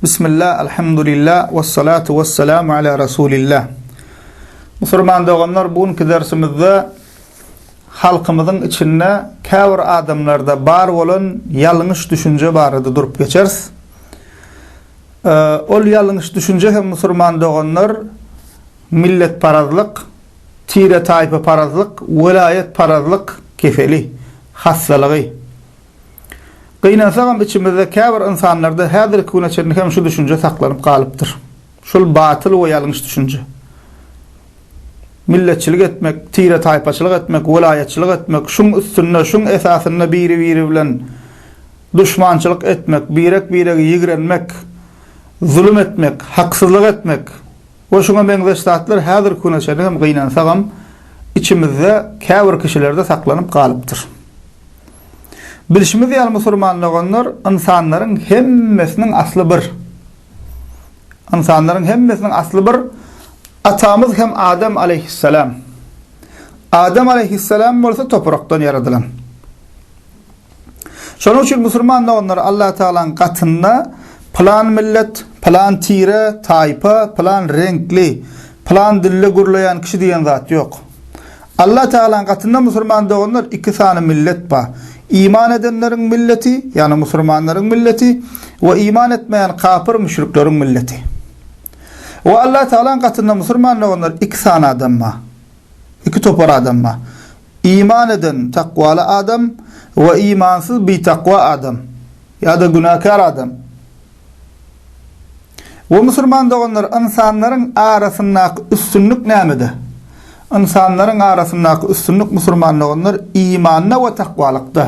Bismillah, elhamdülillah, vessalatu vesselamu ala Resulillah. Müslüman doğanlar, bugünkü dersimizde halkımızın içinde käbir adamlarda bar bolan ýalňyş düşünje barada durup geçeriz. Ol ýalňyş düşünje hem Müslüman doğanlar millet parazlyk, tire taýpa parazlyk, welayet parazlyk kefeli, hassalygy. Gynasagam içimizde käbir insanlarda häzirki güne çenli hem şu düşünje saklanyp galypdyr. Şol batyl we ýalňyş düşünje. Milletçilik etmek, tire taýpaçylyk etmek, welayetçilik etmek, şuň üstünde, şuň esasyna biri bilen düşmançylyk etmek, birek ýigrenmek, zulüm etmek, haksyzlyk etmek we şuňa beňzeş zatlar häzirki güne çenli hem gynansagam içimizde käbir kişilerde saklanyp galypdyr. Bilişimiz ýaly musulmanlygyňlar insanlaryň hemmesiniň asly bir. İnsanlaryň hemmesiniň asly bir. Atamyz hem Adam aleyhisselam. Adam aleyhisselam bolsa toprakdan yaradylan. Şonuň üçin musulmanlygyňlar Allah Taala'nın gatynda plan millet, plan tire, taýpa, plan renkli, plan dille gurlayan kişi diýen zat ýok. Allah Taala'nın gatynda musulmanlygyňlar iki sany millet bar. İman edenlerin milleti, yani musulmanların milleti ve iman etmeyen kafir müşriklerin milleti. Ve Allah Teala'nın katında musulmanlar iki tane adam var. İki topar adam var. İman eden takvalı adam ve imansız bir takva adam. Ya da günahkar adam. Ve musulmanlar insanların arasındaki üstünlük nämede? İnsanların arasındaki üstünlük musulmanlar imanna ve takvalykda.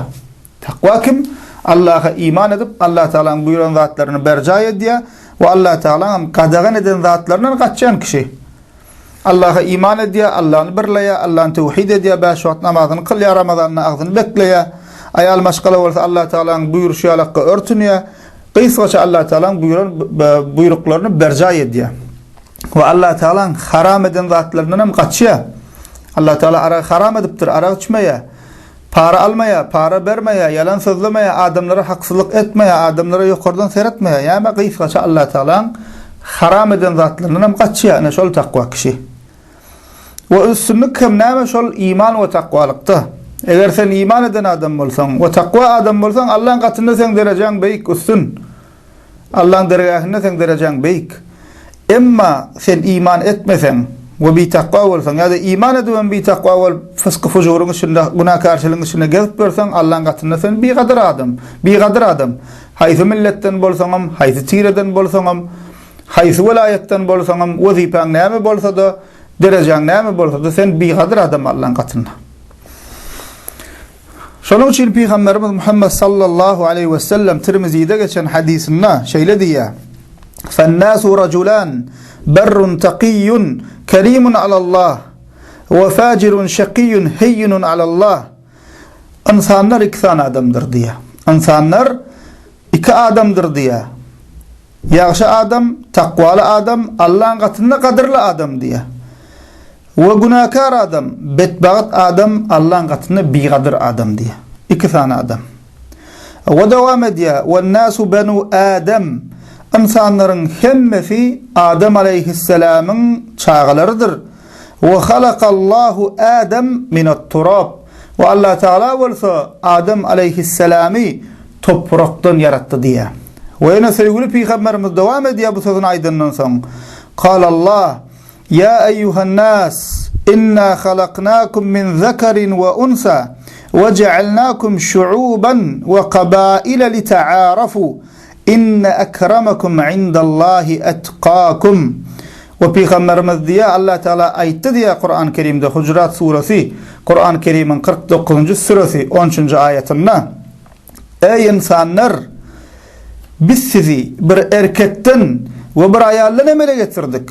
Takva kim? Allah'a iman edip Allah Teala'nın buyuran zatlarını bercay ediyor ve Allah Teala'nın kadagan eden zatlarından kaçan kişi. Allah'a iman ediyor, Allah'ını birleye, Allah'ını tevhid ediyor, 5 vakit namazını kılıyor, Ramazan'ın ağzını bekleye, ayal maşgala olsa Allah Teala'nın buyuruşu alakka örtünüyor, kıysaca Allah Teala'nın buyruklarını bercay ediyor. Ve Allah Teala'nın haram eden zatlarından kaçıyor. Allah Teala ara haram edipdir, ara içmeye, para almaya, para vermeye, yalan sözlemeye, adamlara haksızlık etmeye, adamlara yukarıdan seyretmeye. Yani kıysaca Allah Teala'nın haram eden zatlarından kaçıyor. Ne şol takva kişi. Ve üstünlük hem ne şol iman ve takvalıkta. Eğer sen iman eden adam olsan ve takva adam olsan Allah'ın katında sen derecen beyik üstün. Allah'ın derecesinde sen derecen beyik. Emma sen iman etmesen ve bir takva olsan ya da iman edilen bir takva ol fıskı fucurun içinde, günahkarçılığın içinde gezip versen Allah'ın katında sen bir kadar adam. Haysi milletten bolsanam, haysi tireden bolsanam, haysi velayetten bolsanam, vazifen neyme bolsa da, derecen neyme bolsa da sen bir kadar adam Allah'ın katında. Şonun için Peygamberimiz Muhammed sallallahu aleyhi ve sellem Tirmizi'de geçen hadisinde şöyle diyor. فَالنَّاسُ رَجُلَانِ بَرٌّ تَقِيٌّ كَرِيمٌ عَلَى اللّٰهِ وَفَاجِرٌ شَقِيٌّ هَيِّنٌ عَلَى اللّٰهِ. İnsanlar iki tane adamdır diye. İnsanlar iki adamdır diye. Yaxşı adam, takvalı adam, Allah'ın katında kadırlı adam diye. Ve günahkar adam, bedbagat adam, Allah'ın katında bigadır adam diye. İki tane adam. Ve devam ediyor. وَالنَّاسُ بَنُوا آدَمْ. İnsanların hemmesi Adem aleyhisselamın çağlarıdır. Ve halakallahu Adem minat turab. Ve Allah Teala olsa Adem aleyhisselamı topraktan yarattı diye. Ve yine sevgili Peygamberimiz devam ediyor bu sözün aydınlığından sonra. Kalallah ya eyyuhan nas inna halaknakum min zekarin ve unsa ve cealnakum şu'uban ve kabaile li ta'arafu. İnne ekremakum indallahi etqakum. Ve Peygamberimiz diye Allah Teala ayette diye Kur'an-ı Kerim'de Hucurat suresi, Kur'an-ı Kerim'in 49. suresi 13. ayetinde ey insanlar biz sizi bir erkekten ve bir ayaldan emele getirdik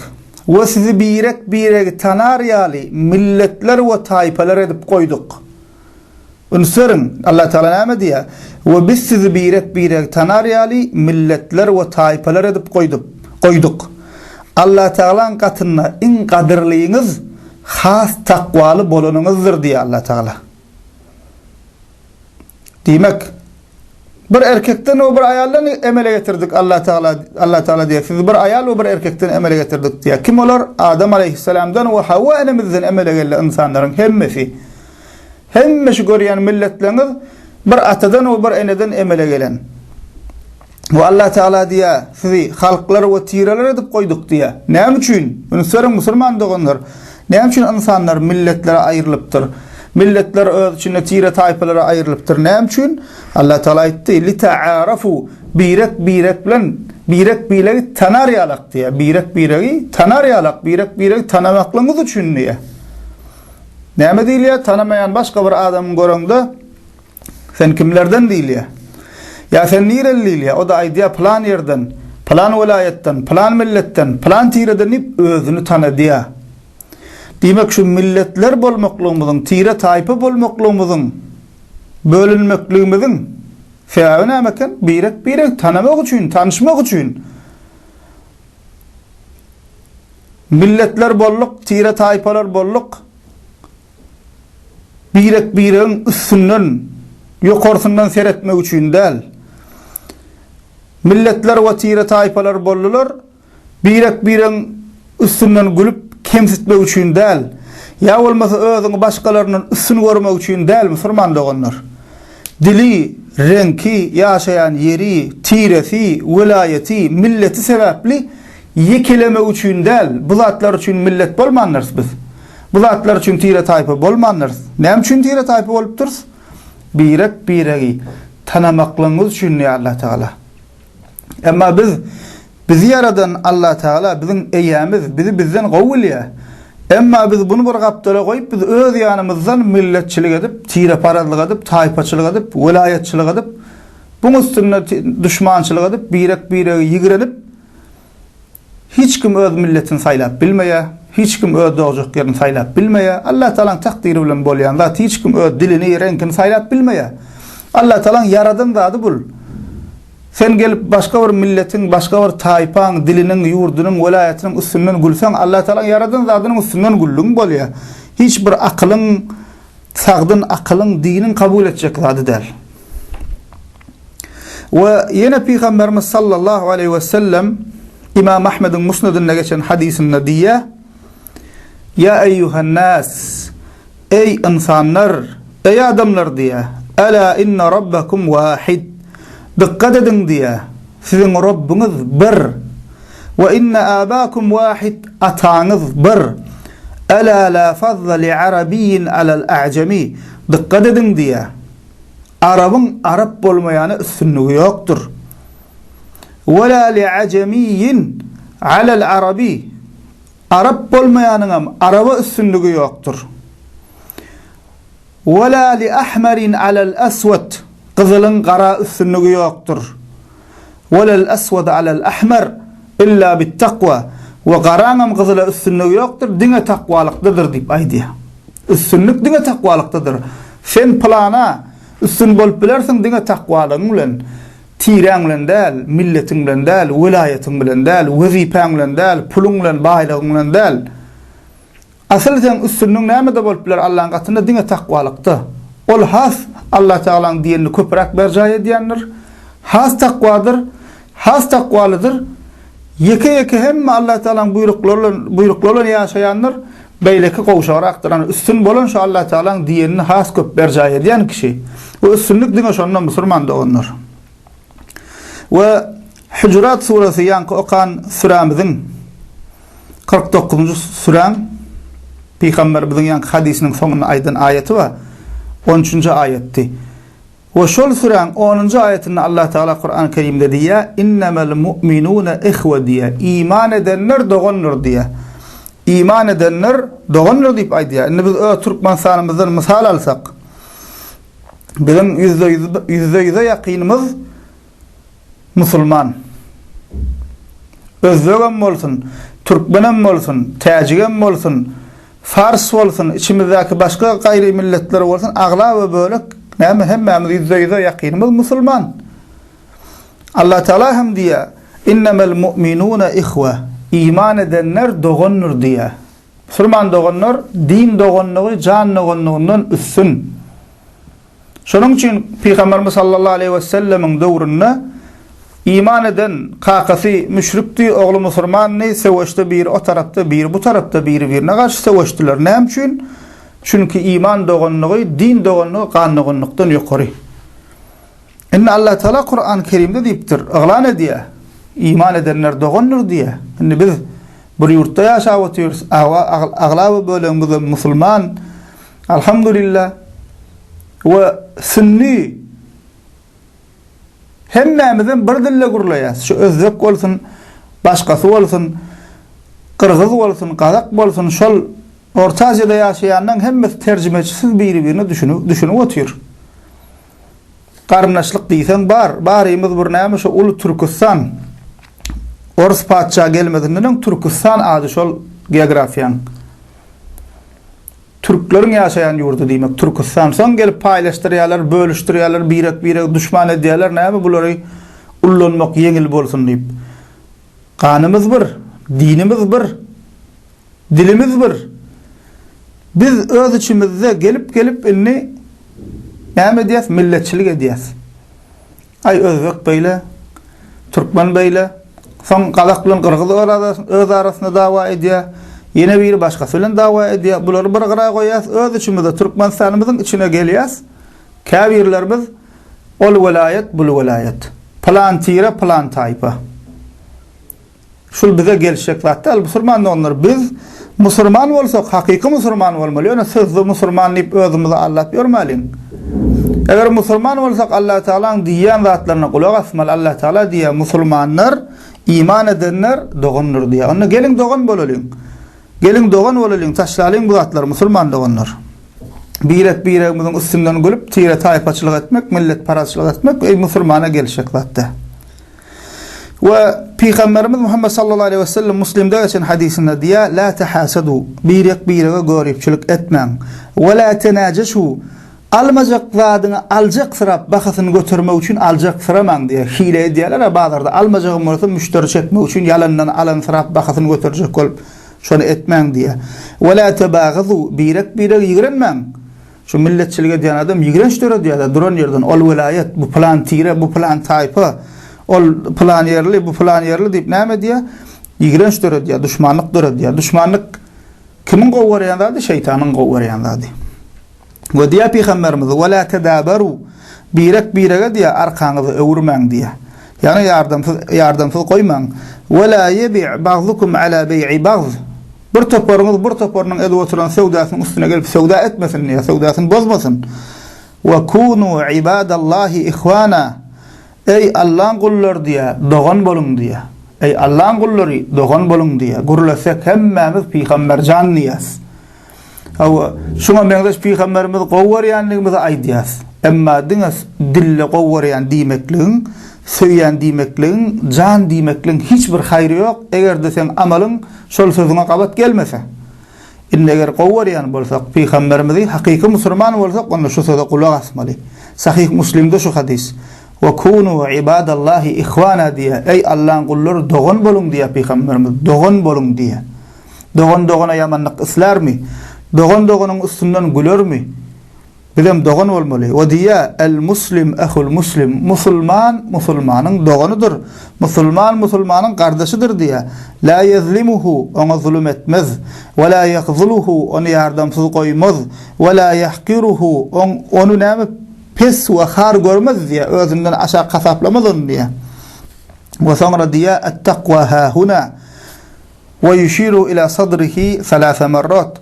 ve sizi birek tanariyali milletler ve taypeler edip koyduk. Unsırın Allah Teala ne diyor? Ve biz sizi birek tanariyali milletler ve taypeler edip koyduk. Allah Teala'nın katında en kadirliğiniz has takvalı bolununuzdur diye Allah Teala. Demek Bir erkekten o bir ayaldan emele getirdik Allah Teala diye. Siz bir ayal o bir erkekten emele getirdik diye. Kim olar? Adem aleyhisselamdan ve Havva enemizden emele geldi insanların hemmesi. Hemmesi görüyen milletleriniz bir atadan o bir eneden emele gelen. Ve Allah Teala diye sizi halklar ve tiralar edip koyduk diye. Ne için? Bunu sorun Müslüman doğanlar. Ne için insanlar milletlere ayrılıptır? Milletler öz içinde tire tayfalara ayrılıptır. Ne için? Allah Teala etti. Li ta'arafu birek bilen tanariyalak diye. Birek tanamaklığınız için diye. Ne değil ya? Tanımayan başka bir adamın göründü. Sen kimlerden değil ya? Ya sen nereli değil ya? O da idea plan yerden, plan vilayetten, plan milletten, plan tireden özünü tanıdı ya. Demek şu milletler bolmaklığımızın, tire tayfa bolmaklığımızın, bölünmeklığımızın sebebi ne mekan? Birek tanımak için, tanışmak için. Milletler bolluk, tire tayfalar bolluk. Bireğin üstünden, yukarısından seyretmek için değil. Milletler ve tire tayfalar bollular, bireğin üstünden gülüp kemsitmek için değil. Ya olmasa özünü başkalarının üstünü görmek için değil Müslüman doğanlar. Dili, renki, yaşayan yeri, tiresi, vilayeti, milleti sebepli yekelemek için değil. Bu zatlar için millet bolmanlarız biz. Bu zatlar için tire tayfa bolmanlarız. Ne için tire tayfa olup duruz? Bireği tanımaklığımız için ya Allah Teala. Ama bizi yaradan Allah Teala bizim eyyamiz, bizi bizden qovul ya. Ama biz bunu bir kaptala koyup biz öz yanımızdan milletçilik edip, tire parazlık edip, tayfaçılık edip, vilayetçilik edip, bunun üstüne düşmançılık edip, bireği yigrenip, hiç kim öz milletin saylap bilmeye, hiç kim öz doğacak yerini saylap bilmeye, Allah Teala'nın takdiri bilen bolyan zat hiç kim öz dilini, renkini saylap bilmeye. Allah Teala'nın yaradan zadı bul. Sen gelip başka bir milletin, başka bir taypan, dilinin, yurdunun, vilayetinin üstünden gülsen, Allah Teala'nın yaradan zadının üstünden güllün bolya. Hiç bir akılın, sağdın akılın, dinin kabul edecek zadı der. Ve yine Peygamberimiz sallallahu aleyhi ve sellem İmam Ahmed'in musnadında geçen hadisinde diye: Ya eyyuhan nas, ey insanlar, ey adamlar diye. Ela inna rabbakum vahid. Dikkat edin diye. Sizin Rabbiniz bir. Ve inna abakum vahid. Atanız bir. Ela la fadla li arabiyyin alal a'cemi. Dikkat edin diye. Arabın Arap bolmayanı üstünlüğü yoktur. Ve la li acemiyyin alal arabi. Arap bolmayanın Araba üstünlüğü yoktur. Ve la li ahmerin alal aswad. Kızılın kara üstünlüğü yoktur. Ve lel aswad alal ahmer illa bit takva. Ve karanın kızıla üstünlüğü yoktur. Dine takvalıktadır deyip aydiya. Üstünlük dine takvalıktadır. Sen plana üstün bolup bilersin dine takvalığın bilen. Tiren bilen değil, milletin bilen değil, vilayetin bilen değil, vazifen bilen değil, pulun bilen, baylığın bilen değil. Asıl sen üstünlüğün nemede bolup biler Allah'ın katında dine takvalıkta. Ol has Allah Teala'nın dinini köpürek bercay ediyenler. Has takvadır, has takvalıdır. Yeke hem Allah Teala'nın buyruklarla yaşayanlar beyleki kovuşarak aktaran üstün bolun şu Allah Teala'nın dinini has köp bercay ediyen kişi. O üstünlük dine şondan Müslüman da onlar. Ve Hucurat suresi yankı okan suramızın 49. suran Peygamberimizin yankı hadisinin sonuna aydan ayeti var. 13. ayetti. Ve şol suran 10. ayetinde Allah Teala Kur'an-ı Kerim'de diye innemel mu'minune ihve diye iman edenler doğanlar diye. İman edenler doğanlar deyip ay diye. Biz Türkmen sanımızdan misal alsak bizim yüzde yakinimiz Müslüman. Özbek'em olsun, Türkmen'em olsun, Tacik'em olsun, Fars olsun, içimizdeki başka gayri milletler olsun, ağla ve bölük, hemmemiz yüzde yakinimiz Müslüman. Allah Teala hem diye, innemel mu'minune ihve, iman edenler doğanlar diye. Müslüman doğanlar, din doğanlığı, can doğanlığından üstün. Şonuň üçin Peygamberimiz sallallahu aleyhi ve sellemin döwründe iman eden kakasy müşrikdi, ogly musulmanny seweşde bir o tarapda bir bu tarapda bir-birine garşy seweşdiler. Näme üçin? Çünkü iman doganlygy, din doganlygy ganyňlykdan ýokary. Inna Allah Teala Kur'an-ı Kerim'de diýipdir, "Aglan edýär, iman edenler doganlyr" diýär. Indi biz bir ýurtda ýaşap oturýarys, aglaby bölegimiz musulman, alhamdulillah, we sünni hemmämizden bir dille gurulaýas. Şu özbek bolsun, başgasy bolsun, kırgyz bolsun, kazak bolsun, şol Orta Asya'da ýaşaýandan hemmesi terjimechisiz biri-birini düşünüp oturýar. Garnaşlyk diýsen bar, barymyz bir näme şu Ulu Türkistan. Orus paçça gelmedinden Türkistan ady şol geografiýaň. Türkleriň ýaşaýan ýurdu diýmek Türkistan. Soň gelip paýlaşdyrýarlar, bölüşdirýärler, birek düşman edýärler. Näme bulary ullanmak ýeňil bolsun diýip. Kanymyz bir, dinimiz bir, dilimiz bir. Biz öz içimizde gelip inni näme diýäs, milletçilik edýäs. Ay özbek beýle, türkmen beýle, soň kazak bilen kyrgyz öz arasynda dawa edýär, ýene biri başgasy bilen dawa edýär. Bulary bir gyra goýýas, öz içimizde Türkmenistanymyzyň içine gelýäs. Käbirlerimiz ol welayet, bul welayet. Plan tire, plan taýpa. Şul bize gelşek zatda musulman onlar biz musulman bolsak, hakyky musulman bolmaly. Ýöne sözde musulman diýip özümizi Allah ýörmäliň. Eger musulman bolsak Allah Taalaň diýen zatlaryna kulak asmaly. Allah Taala diýär, musulmanlar, iman edenler doganlar diýär. Onda gelin dogan bolalyň. Gelin dogan bolalyň, taşlalyň bu zatlar musulman doganlar. Birek-biregimiziň üstünden gülüp tire taýpaçylyk etmek, millet paraçylyk etmek musulmana gelşek zatda. Ve Peygamberimiz Muhammed sallallahu aleyhi ve sellem Müslim'de geçen hadisinde diýär, la tahasadu, birek-birege görüpçilik etmeň, we la tenajeshu, almajak zadyny aljak sırap bahasyny götürmek üçin aljak sıramaň diýär. Hile edýärler, bazarda almajak bolsa müşteri çekmek üçin yalandan alan sırap bahasyny götürjek bolup şonu etmeň diýär. We la tabaghazu, birek-birege ýigrenmeň. Şu milletçilige diýen adam ýigrençdere diýär, duran ýerden ol welayet, bu plan tire, bu plan taýpa, ol plan ýerli, bu plan ýerli diýip näme diýär? Ýigrençdere diýär, düşmanlyk döre diýär. Düşmanlyk kimin gowwarýandy? Şeytanyň gowwarýandy. Ve diýär Peygamberimiz, "Ve la tadabaru", birek-birege diýär, arkaňyzy öwürmeň diýär. Ýani ýardamsyz goýmaň. "Ve la yebi' ba'dukum ala bey'i ba'd", bir toporňyz bir topornyň elde oturan sowdasynyň üstüne gelip sowda etmesin diýär, sowdasyny bozmasyn. "Ve kunu ibadallahi ihwana", ey Allah'ın kulları diye dogan bolun diye. Ey Allah'ın kulları dogan bolun diye. Gurulasak hemmemiz peygambercan diyas. Awa şuna meňdeş peygamberimiz gowwarýanlygymyzy aýdýas. Emma diňiz dille gowwarýan diýmekligiň, söýýän diýmekligiň, jan diýmekligiň hiç bir haýry ýok. Egerde sen amalyň şol sözüňe gabat gelmese. Eger gowwarýan bolsak, peygamberimizi hakyky musulman bolsak, onda şu söze kulak asmaly. Sahih Müslimde şu hadis. "Ve kunu ibadallahi ihwana" diye. Ey Allah'ın kulları dogan bolun diye Peygamberimiz. Dogan bolun diye. Dogan yamanlık isler mi? Dogan üstünden güler mi? Bizim dogan olmalı. Ve diye el muslim ehul muslim. Musulman musulmanın doganıdır. Musulmanın kardeşidir diye. La yezlimuhu, ona zulüm etmez. Ve la yakzuluhu, onu yardımsız koymaz. Ve la yahkiruhu, onu näme pes ve har görmez diye, özünden aşağı kasaplamazın diye. Ve sonra diye et-takva ha huna ve yushiru ila sadrihi 3 marrat.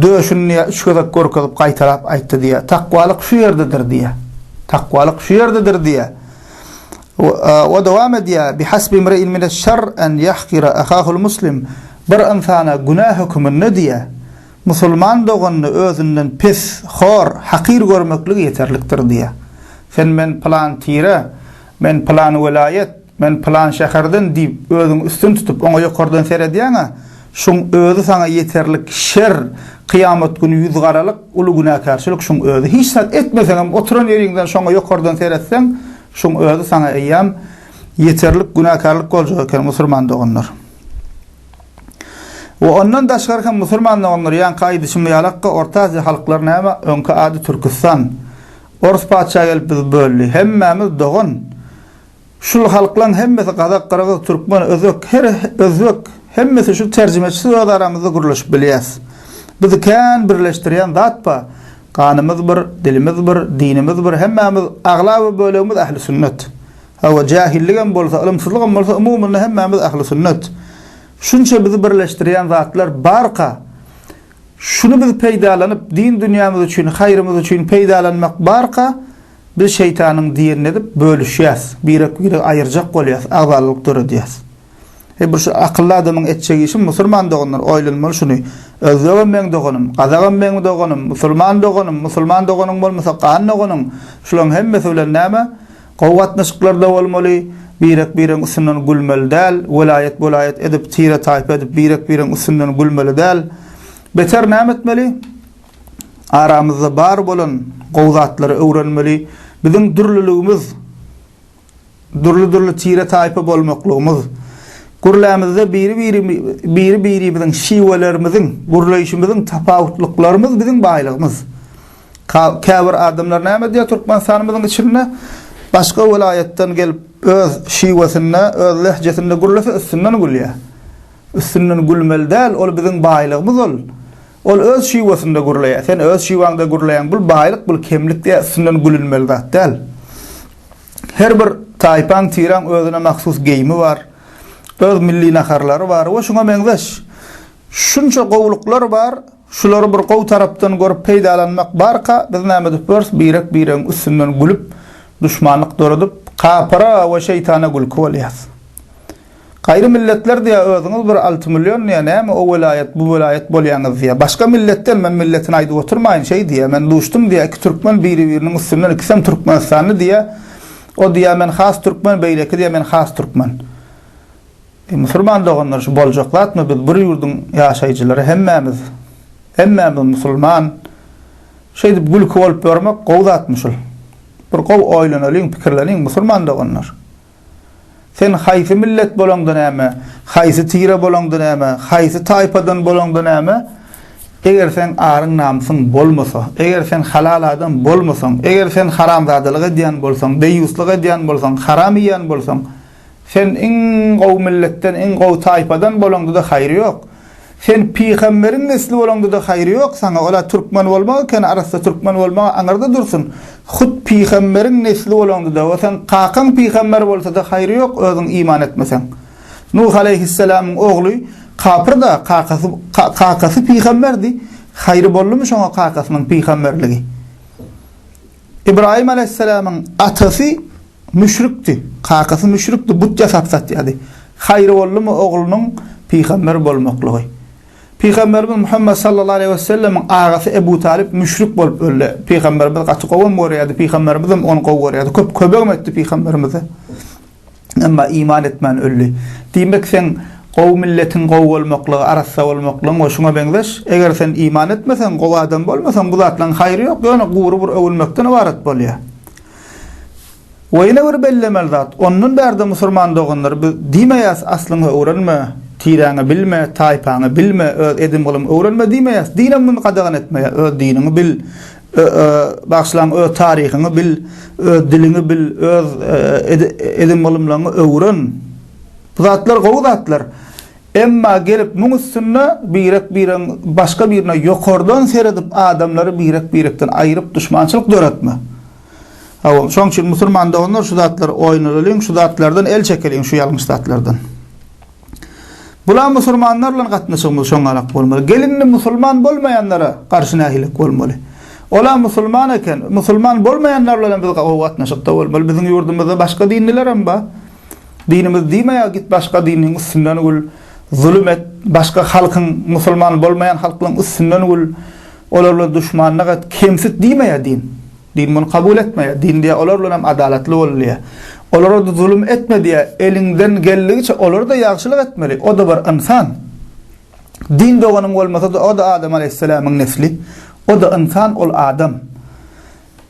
Döşünü üç gözek korkup qaytarap aýtdy diye. Takwalyk şu ýerdedir diye. Takwalyk şu ýerdedir diye. Ve dowam ediýär, "Bihasbi imri'in min ash-şerr an yahqira ahahu'l muslim." Bir insana günah hükmünde diye. Musulman doganyny özünden pes, hor, hakir görmeklik yeterlikdir diye. Sen men plan tire, men plan welayet, men plan şäherden diýip özüň üstün tutup oňa ýokardan seredýäňa, şoň özü sana yeterlik şer, kıyamet günü yüz garalyk uly günahkarçylyk şoň özü. Hiç sat etmeseň hem oturan ýeriňden şoňa ýokardan seretseň, şoň özü sana eýýam yeterlik günahkarlyk boljak eken musulman doganlar. Ve ondan daşgarı musulman doganlar ýan gaýdy şimdi ýalakka Orta Azia halklarına näme öňkü ady Türkistan. Orus paçağa gelip biz bölli. Hemmemiz doğun. Şul halklan hemmesi Kazak, Kırgız, Türkmen, Özbek hemmesi şu tercümeçisi öz aramızda guruluşup bilýäs. Bizi kän birleşdirýän zat ba. Kanımız bir, dilimiz bir, dinimiz bir, hemmemiz aglabı bölümümüz ahli sünnet. Hawa jahilligem bolsa, ilmsizligem bolsa umumyny hemmemiz ahli sünnet. Şunça bizi birleşdirýän zatlar barka. Şunu biz peýdalanyp din dünýämiz üçin, hayrymyz üçin peýdalanmak barka biz şeytanyň dinine edip bölüşýäs, birek aýyrjak bolýas, agzalyk durýas. Bu şu akıllı adamın etçegi işin musulman doğunlar oylanmalı şunu. Özlüğüm ben doğunum, Kazağım ben doğunum, musulman doğunum bolmasa qan doğunum. Şulan hem mesulen näme? Qowatnaşyklarda bolmaly, birek usundan gülmeli däl, welayet edip tire taýip edip birek usundan gülmeli däl. Beter näme etmeli? Aramızda bar bolan gowzatlary öwrenmeli. Biziň dürlülügimiz, dürlü tire taýpy bolmaklygymyz. Gurlamızda biri biziň şiwelerimiziň, gurlayşymyzyň tapawutlyklarymyz biziň baýlygymyz. Käbir adamlar näme diýär Türkmenistanyň içinde? Başga welaýetden gelip öz şiwesinde, öz lehjesinde gurlasa üstünden gulýar. Üstünden gulmeli däl, ol biziň baýlygymyz ol. Ol öz şiwesinde gurlaýar. Sen öz şiwaňda gurlaýan bu baýlyk, bu kemlik diýär, üstünden gulunmeli zat däl. Her bir taýpan tiran özüne mahsus geymi bar. Öz milli naharlary bar, we şoňa meňzeş. Şunça gowluklar bar, şulary bir gow tarapdan görüp peýdalanmak barka, biz näme diýip birek üstünden gülüp, düşmanlyk döredip, kapara we şeytana gülki bolýas. Gaýry milletler diýär özüňiz bir 6 milyon näme o welayet, bu welayet bolýanyz diýär. Başga milletden men milletini aýdyp oturmaýyn şey diýär. Men duşdum diýär ki türkmen biri-biriniň üstünden ikisem Türkmenistany diýär. O diýär men has türkmen, beýleki diýär men has türkmen. Musulman doğanlar şu boljaklatmy biz bir ýurdun ýaşaýjylary hemmemiz musulman şey diýip gülki bolup bermek gowzatmyşyl. Bir gow oýlanalyň, pikirleniň musulman doğanlar. Sen haýsy millet bolangdan näme, haýsy tire bolangdan näme, haýsy taýpadan bolangdan näme? Eger sen aryň namsyň bolmasa, eger sen halal adam bolmasaň, eger sen haramzadalyk edýän bolsaň, beýuslyk edýän bolsaň, haram ýan bolsaň, sen in gow milletten, in gow taýpadan bolangda da haýry ýok. Sen peýgamberiň nesli bolangda da haýry ýok. Saňa ola türkmen bolmagy, ken arasda türkmen bolmagy aňarda dursun. Hut peýgamberiň nesli bolangda da, sen qakan peýgamber bolsa da haýry ýok, özüň iman etmeseň. Nuh aleyhisselamyň ogly kapır da qaqasy peýgamberdi. Haýry boldymy şoňa qaqasynyň peýgamberligi? İbrahim aleyhisselamyň atasy müşrikdi. Qaqasy müşrikdi, but jasap satýardy. Haýry boldymy oglunyň peýgamber bolmaklygy? Peygamberimiz Muhammed sallallahu aleyhi ve sellem'in ağası Ebu Talib müşrik bolup öldü. Peygamberimiz gaty gowun gorýardy, peygamberimiz onu gowurýardy. Köpegem etdi peygamberimize. Amma iman etmän öldü. Diýmek sen gow milletin gow bolmaklygy, arassa bolmaklygy şoňa beňzeş. Eger sen iman etmesen, gow adam bolmasan bu zatlaryň haýry ýok. Ýöne gurup öwülmekden ibaret bolýar. Wayna bir bellemel zat. Onun berde musulman doğanlar diýmeýäs aslyny öwrenme. Tiraňy bilme, taýpaňy bilme, öz edim bolum öwrenme diýmeýäs. Dinimiň gadagan etmeýär, öz diniňi bil, başlaň öz taryhyňy bil, öz diliňi bil, öz edim bolumlaryny öwren. Bu zatlar gowzatlar. Emma gelip muň üstüne birek başga birine ýokardan seredip adamlary birekden aýryp düşmançylyk döretme. Hawa şoň üçin musulman doğanlar şu zatlar oýnalalyň, şu zatlardan el çekeliň, şu ýalňyş zatlardan. Bular musulmanlarla gatnaşygymyz şoňalak bolmaly. Gelinni musulman bolmaýanlara garşy nähilik bolmaly. Ola musulman eken, musulman bolmaýanlarla biz gatnaşykda bolmaly. Biziň ýurdumyzda başga dinliler hem ba. Dinimiz diýmeýär git başga diniň üstünden ul zulüm et, başga halkyň musulman bolmaýan halkyň üstünden ul olarla düşmanlyk et, kemsit diýmeýär din. Din bunu kabul etmeýär. Din diýär olarla hem adalatly bolýar. Olara da zulüm etme diye elinden geldiğince olara da yaxşılık etmeli. O da bir insan. Din doğanın olmasa da o da Adem aleyhisselamın nesli. O da insan, ol Adam.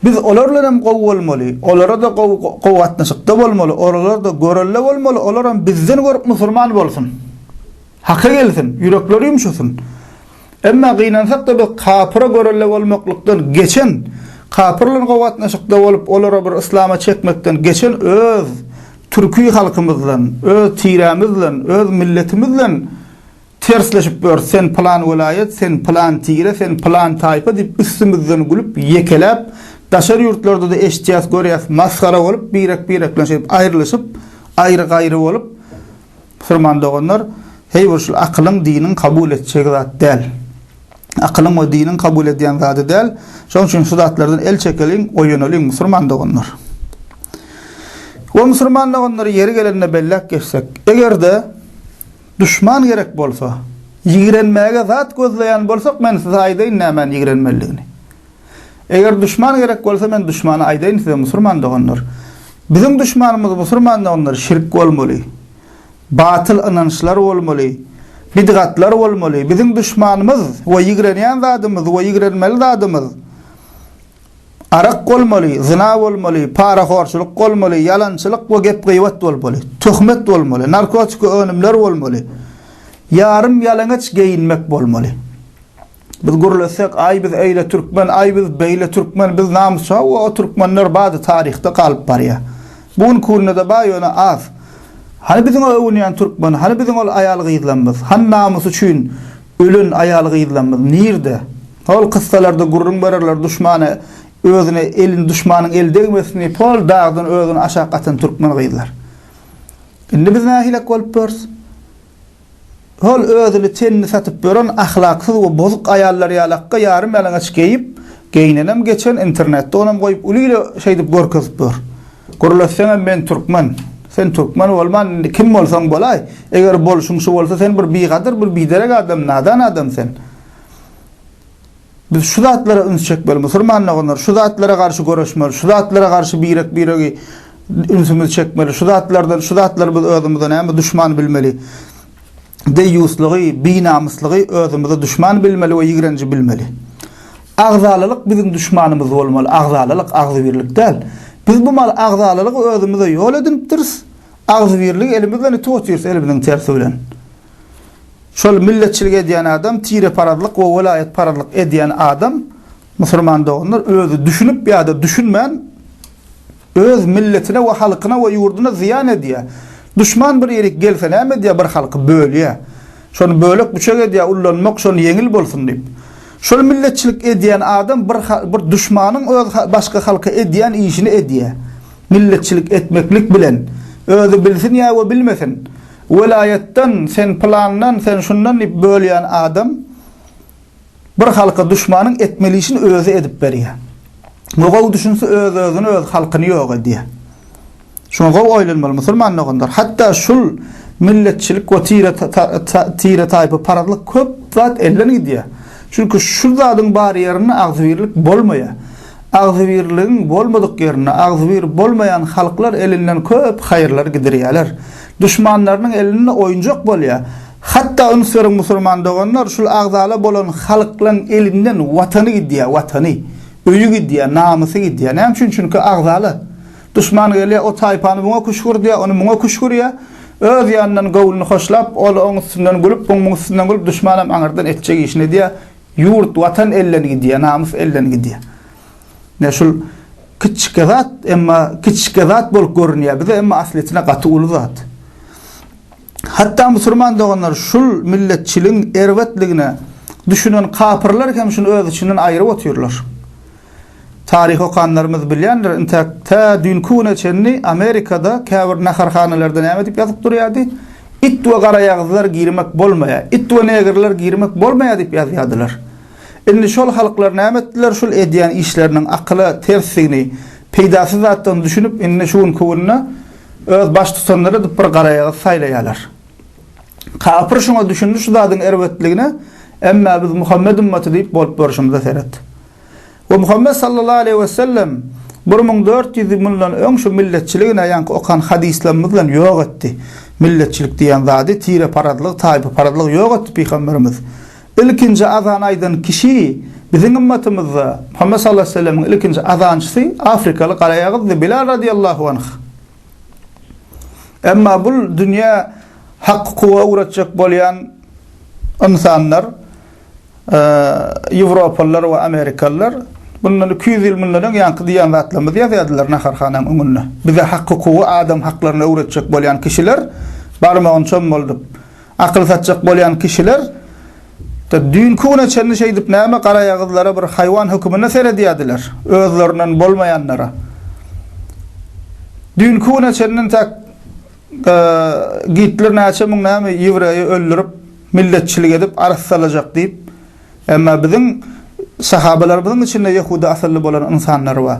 Biz olarla hem qow olmalı. Olara da qowatnaşykda bolmaly. Olara da görelle bolmaly. Olara bizden görüp musulman bolsun. Hakka gelsin. Yürekleri yumşasın. Emma gynansak da bir kapıra görelle bolmaklykdan geçen Kapırlığın qowatnaşykda bolup olara bir islama çekmekden geçen öz türkü halkymyzdan, öz tiramyzdan, öz milletimizden tersleşip bör. Sen plan vilayet, sen plan tire, sen plan tayfa dip üstümizden gülüp yekelep daşar yurtlarda da eştiyas görýäs, maskara bolup birek ayrılışıp ayrı bolup Müslüman doganlar hey bir şol akylyň dinin kabul etjek zat däl. Akylyň we dinin kabul edýän zat däl. Şoň üçin şu zatlardan el çekeliň, oýanylyň Müslüman doganlar. O Müslüman doganlary yeri gelende bellek geçsek, egerde düşman gerek bolsa, ýigrenmäge zat gözleýän bolsak, men size aýdaýyn nämen ýigrenmeligini. Eger düşman gerek bolsa, men düşmana aýdaýyn size Müslüman doganlar. Bizim düşmanymyz Müslüman doganlar şirk bolmaly. Batıl inançlar bolmaly, bidgatlar bolmaly. Bizim düşmanymyz we ýigrenýän zadymyz we ýigrenmeli zadymyz arak bolmaly, zina bolmaly, paraxorçylyk bolmaly, yalançylyk we gep gıýbat bolmaly, töhmet bolmaly, narkotik önümler bolmaly. Yarım yalaňaç geyinmek bolmaly. Biz gurulasak ay biz eýle türkmen, ay biz beýle türkmen, biz namsa we o türkmenler bady taryhda galyp barýar. Buň kununda baýona az. Hani bizim öwünýän türkmen, hani bizim ol aýal gyýdlanmaz, han namus üçin ölen aýal gyýdlanmaz. Nirde? Ol kıssalarda gurrun bererler düşmany özüne elin düşmanyň el degmesini pol dağdan özüne aşağı atan türkmen gyýdlar. Indi biz nähilek bolup börs? Hol özüni tenni satyp beren ahlaksyz we bozuk aýallar ýalakka ýarym ýalaňaç geýip, geýnenem geçen internetde onam goýup ulyla şey dip görkezip bör. Gurulasaň men türkmen. Sen türkmen bolman kim bolsaň bolay. Eger bolşuň şu bolsa sen bir bigadyr, bir biderek adam, nadan adam sen. Biz şu zatlara üns çekmeli, Müslümanlar şu zatlara karşı görüşmeli, şu zatlara karşı birek ünsümüz çekmeli, şu zatlar biz özümizden hem düşman bilmeli. Deýuslygy, binamyslygy özümizde düşman bilmeli we ýigrenji bilmeli. Agzalylyk bizim düşmanymyz bolmaly, agzalylyk agzybirlik däl. Biz bu mal agzalylygy özümizde ýol edipdiris. Agzybirlik elimizden tutýars, elimizden tersi bilen. Şol milletçilik edýän adam, tire paradlyk we welayet paradlyk edýän adam, Müslüman doganlar özü düşünüp ýa-da düşünmän öz milletine we halkyna we ýurduna ziyan edýär. Düşman bir ýerik gelse näme diýär, bir halky bölýär. Şonu bölek buçak edýär, ullanmak şonu yeňil bolsun diýip. Şol milletçilik edýän adam bir düşmanyň öz başga halka edýän işini edýär. Milletçilik etmeklik bilen özü bilsin ýa we bilmesin. Welayetden, sen plandan, sen şundan bölýän adam bir halka düşmanyň etmeli işini özü edip berýär. Gowy düşünse özüni öz halkyny ýok edýär. Şoňa oýlanmaly Müslümanlar. Hatda şul milletçilik we tire taýpy paradlyk köp zat elden gidýär. Çünkü şu zadyň bar ýerine agzybirlik bolmaýar. Agzybirligiň bolmadyk ýerine agzybyr bolmaýan halklar elinden köp haýyrlar gidirýärler. Düşmanlarynyň eline oýunjak bolýar. Hatda ünsüren Müslüman doganlar şul agzaly bolan halklaryň elinden watany gidýär, watany. Öýü gidýär, namusy gidýär. Näme üçin? Çünki agzaly. Düşman gelýär, o taýpany buňa kuşgur diýär, ony buňa kuşgurýar. Öz ýanyndan gowluny hoşlap, ol oň üstünden gülüp, buň üstünden gülüp düşmanam aňardan etjek işini diýär. Yurt, watan elden gidýär, namus elden gidýär. Ne şul kiçik zat, emma kiçik zat bolup görünýär bize, emma asletine gaty uly zat. Hatta Müslüman doganlar şul milletçiliğin erwetligine düşünen kapırlar hem şunu öz içinden aýryp otýarlar. Tarih okanlarymyz bilýändir, ta dünküne çenni Amerikada käbir naharhanalarda näme diýip ýazyp durýardy? It we garaýagzylar girmek bolmaýar, it we negerler girmek bolmaýar diýip ýazýardylar. Indi şol halklar näme etdiler? Şol edýän işleriniň akly tersigini, peýdasy zatdan düşünüp indi şuň kowunna öz baş tutanlara bir garaýagy saýlaýarlar. Kapır şoňa düşündi şu zadyň erwetligine, emma biz Muhammed ümmeti diýip bolup görüşümizde seret. Ve Muhammed sallallahu aleyhi ve sellem 1400 yıldan öň şu milletçiligine ýanky okan hadislerimiz bilen ýok etdi. Milletçilik diýen zady tire paradlyk, taýpy paradlyk ýok etdi Peygamberimiz. İlkinji azan aýdan kişi bizim ümmetimizde Muhammed sallallahu aleyhi ve sellem'in ilkinji azançysy Afrikaly garaýagy Bilal radiyallahu anh. Emma bul dünýä hak kuwa uğratacak bolýan insanlar, Avrupalılar ve Amerikalılar Bundan 200 yıl bundan yankı diýen zatlarymyz ýazýardylar Naharxanyň öňünde. Bize hakyky adam haklaryny öwretjek bolýan kişiler barmagyny çöm boldup, akıl satjak bolýan kişiler da dünküne çenni şey dip näme gara ýagızlara bir haýwan hukmyna seredýärdiler, özlerinden bolmaýanlara. Dünküne çennin tak gitler näçe müň näme ýewreýi öldürip, milletçilik edip aras salajak diýip, emma biziň sahabalarymyzyň içinde Yahuda asylly bolan insanlar bar.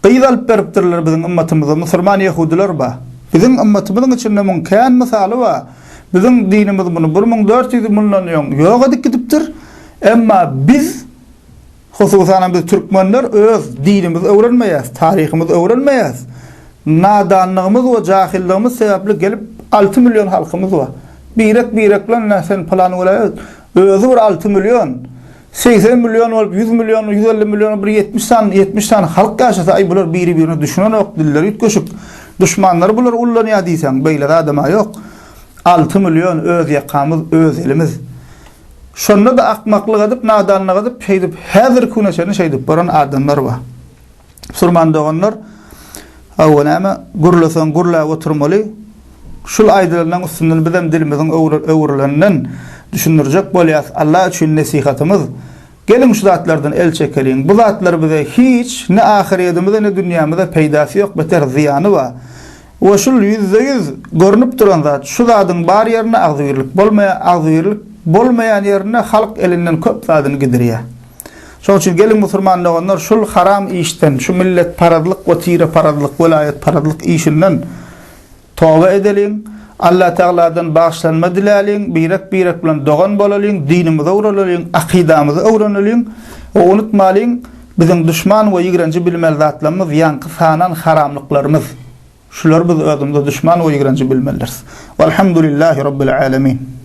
Gyýdalyp beripdirler biziň ümmetimize, musulman Yahudiler bar. Biziň ümmetimizin içinde mümkin misaly bar. Biziň dinimiz bunu 1400 ýyldan ýok edip gidipdir. Emma biz hususan biz türkmenler öz dinimizi öwrenmeýäs, taryhymyzy öwrenmeýäs. Nadanlygymyz we jahilligimiz sebäpli gelip 6 milyon halkymyz bar. Birek bilen näsen plan golaýar. Özü bir 6 milyon 80 milyon olup 100 milyon 150 milyon bir 70 tane halk yaşasa ay bular biri-birine düşman ok dilleri ütköşüp düşmanlar bular ullanýar diýsen beýle adama ýok. 6 milyon öz ýakamyz, öz elimiz. Şonda da akmaklyk edip, nadanlyk edip, şeýdip, häzir küneçeni şeýdip baran adamlar bar. Surman doganlar awwanama gurlasan gurla oturmaly. Şul aýdylaryň üstünden bizem dilimiziň öwrülenden düşünürjek bolýas. Allah üçin nasihatymyz. Gelin şu zatlardan el çekelim. Bu zatlar bize hiç ne ahiretimizde ne dünyamızda peýdasy ýok, beter ziyany bar. O şul %100 görünüp duran zat, şu zadyň bar ýerine agzyrlyk bolmaýan ýerine halk elinden köp zadyny gidirýär. Şoň üçin gelin musulman olanlar şul haram işten, şu millet paradlyk we tire paradlyk, welayet paradlyk işinden tawba edelim. Allah Teala'dan bağışlanma diläliň, birek bilen dogan bolalyň, dinimizi öwreneliň, akidamyzy öwreneliň. O unutmalyň, biziň düşman we ýigrenji bilmel zatlarymyz ýaňky sanan haramlyklarymyz. Şular biz özümizde düşman we ýigrenji bilmeleriz. Walhamdulillahi rabbil alamin.